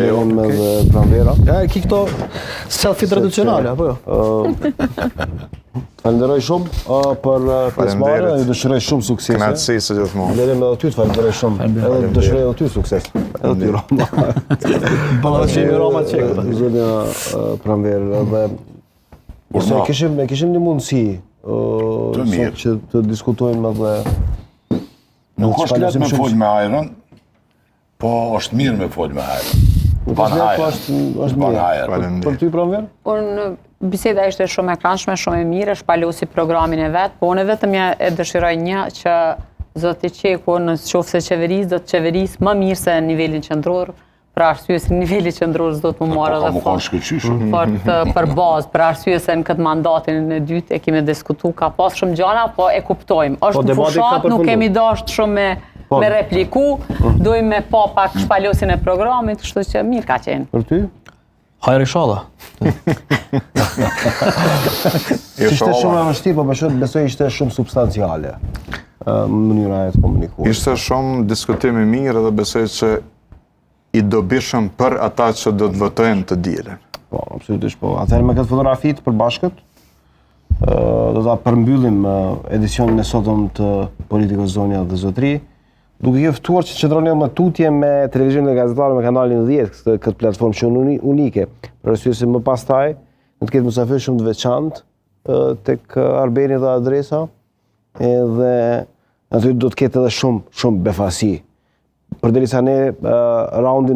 Jemi edhe pranvera. Ja, ki këto selfie tradicionale, apo jo? Falenderoj shumë për pjesëmarrjen, ju dëshiroj shumë suksese. Kënaqësi së gjithmonë. Lerem edhe ty të falenderoj shumë. Edhe dëshiroj edhe ty sukses. Edhe ty Roma. Ballaqimi Roma çek. Zonja pranverë edhe kishim një mundësi sot që të diskutojmë edhe nuk është lehtë me fol me ajrën, po është mirë me fol me ajrën. është mirë. Për ty pranverë? Unë biseda ishte shumë e këndshme, shumë e mirë, shpalosi programin e vetë, po unë vetëm ja e dëshiroj një që Zoti Qeku në qoftë se qeverisë, do të qeverisë më mirë se nivelin qendror, për arsye se niveli qendror s'do të më marrë edhe fort për bazë, për arsye se në këtë mandatin e dytë e kemi diskutuar, ka pas shumë gjëra, po e kuptojmë. Është në fushat, nuk kemi dashur shumë me repliku, dojmë me pa pak shpalosin e programit, kështu që mirë ka qenë. Për ty? Hajër inshallah. Ishte shumë e vështirë, po besoj ishte shumë substanciale mënyra e të komunikuar. Ishte shumë diskutim i mirë dhe besoj që i dobishëm për ata që do të votojnë të dielën. Po, absolutisht po. Atëherë me këtë fotografi të përbashkët, do ta përmbyllim edicionin e sotëm të Politikës Zonja dhe Zotëri, duke i ftuar që qëndroni më tutje me televizionin e gazetarëve me kanalin 10, këtë platformë që unike, për arsye se më pastaj do të ketë mysafir shumë të veçantë tek Arbeni dhe Adresa, edhe aty do të ketë edhe shumë befasi. Përderisa ne raundin